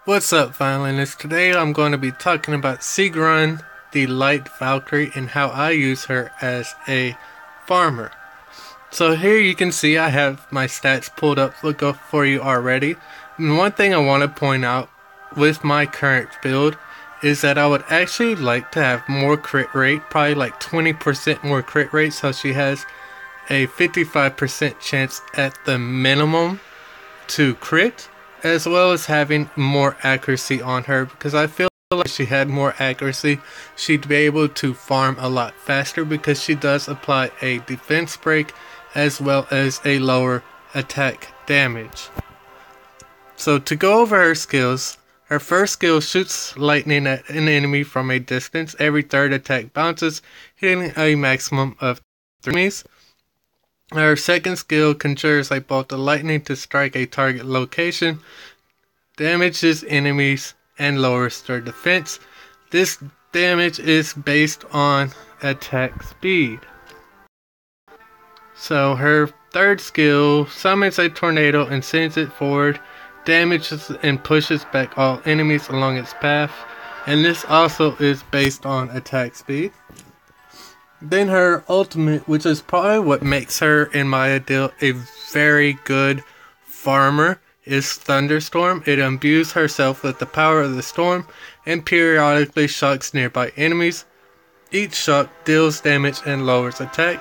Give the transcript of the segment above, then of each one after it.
What's up, violinists? Today I'm going to be talking about Sigrun, the light Valkyrie, and how I use her as a farmer. So here you can see I have my stats pulled up for you already. And one thing I want to point out with my current build is that I would actually like to have more crit rate, probably like 20% more crit rate, so she has a 55% chance at the minimum to crit, as well as having more accuracy on her, because I feel like if she had more accuracy, she'd be able to farm a lot faster, because she does apply a defense break as well as a lower attack damage. So to go over her skills, her first skill shoots lightning at an enemy from a distance. Every third attack bounces, hitting a maximum of 3 enemies. Her second skill conjures a bolt of lightning to strike a target location, damages enemies, and lowers their defense. This damage is based on attack speed. So her third skill summons a tornado and sends it forward, damages and pushes back all enemies along its path, and this also is based on attack speed. Then her ultimate, which is probably what makes her, in my ideal, a very good farmer, is Thunderstorm. It imbues herself with the power of the storm and periodically shocks nearby enemies. Each shock deals damage and lowers attack.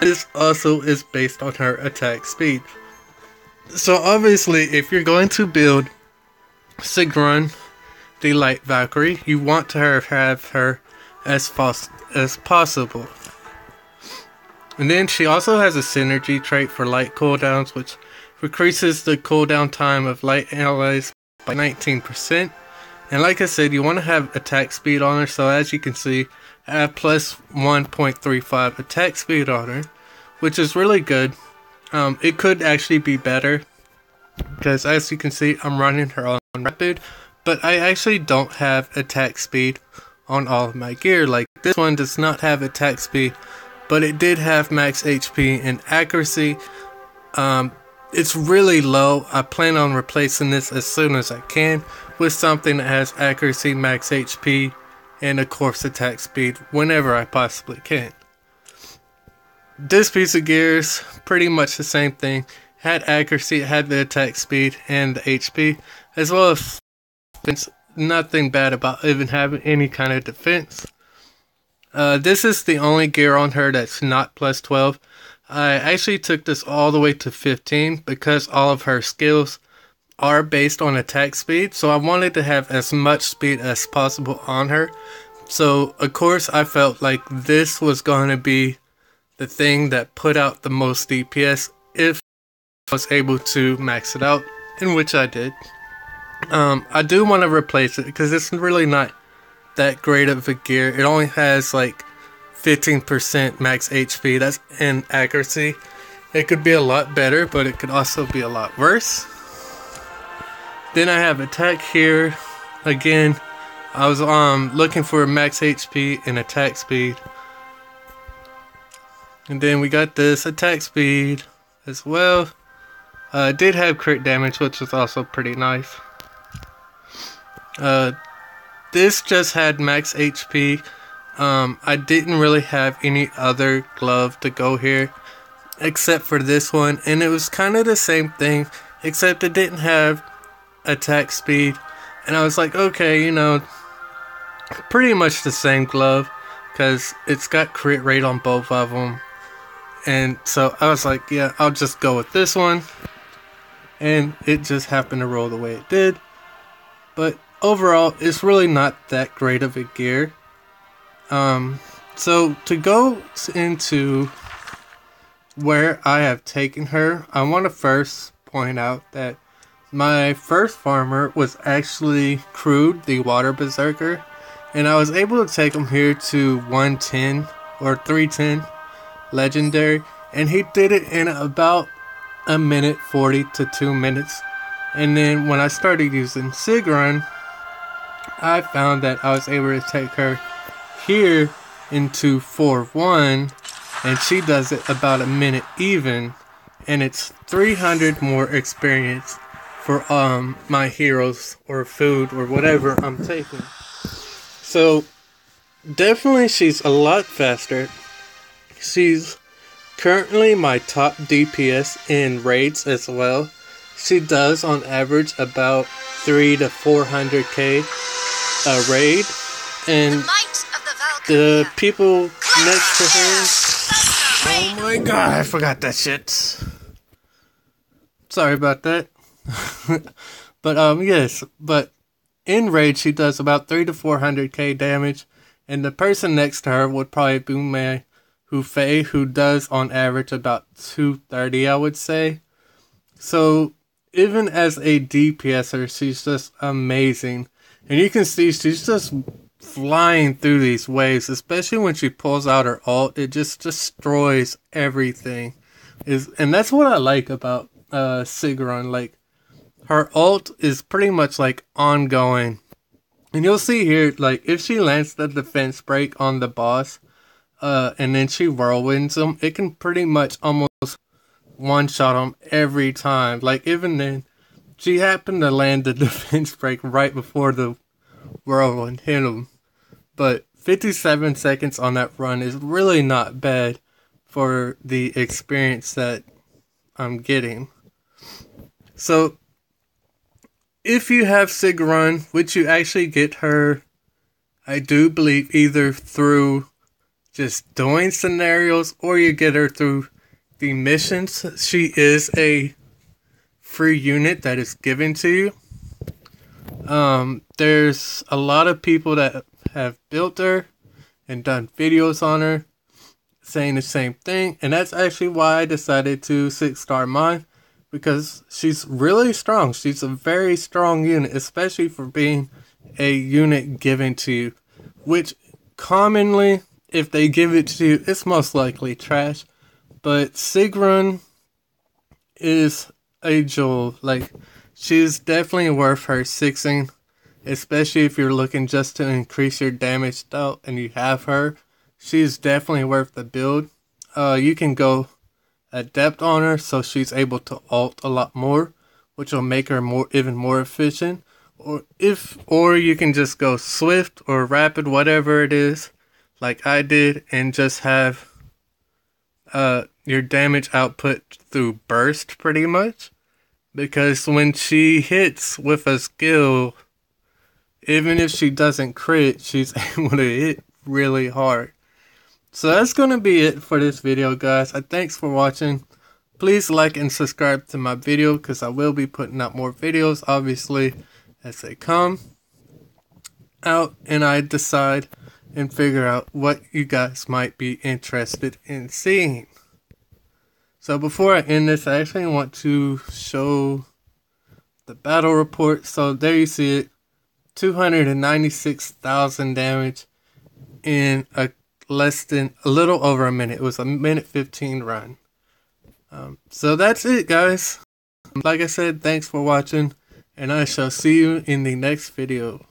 This also is based on her attack speed. So obviously, if you're going to build Sigrun, the light Valkyrie, you want to have her as fast as possible. And then she also has a synergy trait for light cooldowns, which increases the cooldown time of light allies by 19%. And like I said, you want to have attack speed on her, so as you can see, I have plus 1.35 attack speed on her, which is really good. It could actually be better, because as you can see, I'm running her on rapid, but I actually don't have attack speed on all of my gear. Like, this one does not have attack speed, but it did have max HP and accuracy. It's really low. I plan on replacing this as soon as I can with something that has accuracy, max HP, and of course attack speed whenever I possibly can. This piece of gear is pretty much the same thing. Had accuracy, it had the attack speed and the HP, as well as defense. Nothing bad about even having any kind of defense. This is the only gear on her that's not plus 12. I actually took this all the way to 15 because all of her skills are based on attack speed, so I wanted to have as much speed as possible on her. So of course I felt like this was going to be the thing that put out the most DPS if I was able to max it out, in which I did. I do want to replace it because it's really not that great of a gear. It only has like 15% max HP, that's in accuracy. It could be a lot better, but it could also be a lot worse. Then I have attack here. Again, I was looking for max HP and attack speed. And then we got this attack speed as well. It did have crit damage, which was also pretty nice. This just had max HP. I didn't really have any other glove to go here except for this one, and it was kind of the same thing, except it didn't have attack speed. And I was like, okay, you know, pretty much the same glove, because it's got crit rate on both of them. And so I was like, yeah, I'll just go with this one. And it just happened to roll the way it did. But overall, it's really not that great of a gear. So to go into where I have taken her, I want to first point out that my first farmer was actually Crude, the Water Berserker. And I was able to take him here to 110 or 310 legendary. And he did it in about a minute 40 to 2 minutes. And then when I started using Sigrun, I found that I was able to take her here into 4-1, and she does it about a minute even, and it's 300 more experience for my heroes or food or whatever I'm taking. So definitely she's a lot faster. She's currently my top DPS in raids as well. She does on average about 300 to 400k a raid, and the people next to her. Oh my god, I forgot that shit. Sorry about that. But yes, but in raid she does about 300 to 400k damage, and the person next to her would probably be my Hufei, who does on average about 230, I would say. So even as a DPSer, she's just amazing. And you can see she's just flying through these waves, especially when she pulls out her ult. It just destroys everything. And that's what I like about Sigrun. Like, her ult is pretty much like ongoing. And you'll see here, like, if she lands the defense break on the boss, and then she whirlwinds them, it can pretty much almost one-shot them every time. Like, even then, she happened to land the defense break right before the whirlwind hit him. But 57 seconds on that run is really not bad for the experience that I'm getting. So, if you have Sigrun, which you actually get her, I do believe, either through just doing scenarios or you get her through the missions. She is a free unit that is given to you. There's a lot of people that have built her and done videos on her saying the same thing, and that's actually why I decided to 6-star mine, because she's really strong. She's a very strong unit, especially for being a unit given to you, which commonly, if they give it to you, it's most likely trash. But Sigrun is a jewel. Like, she's definitely worth her 6ing, especially if you're looking just to increase your damage out and you have her. She's definitely worth the build. You can go adept on her, so she's able to ult a lot more, which will make her even more efficient. Or you can just go swift or rapid, whatever it is, like I did, and just have your damage output through burst, pretty much. Because when she hits with a skill, even if she doesn't crit, she's able to hit really hard. So that's going to be it for this video, guys. Thanks for watching. Please like and subscribe to my video, because I will be putting out more videos, obviously, as they come out and I decide and figure out what you guys might be interested in seeing. So before I end this, I actually want to show the battle report. So there you see it. 296,000 damage in a little over a minute. It was a minute 15 run. So that's it, guys. Like I said, thanks for watching, and I shall see you in the next video.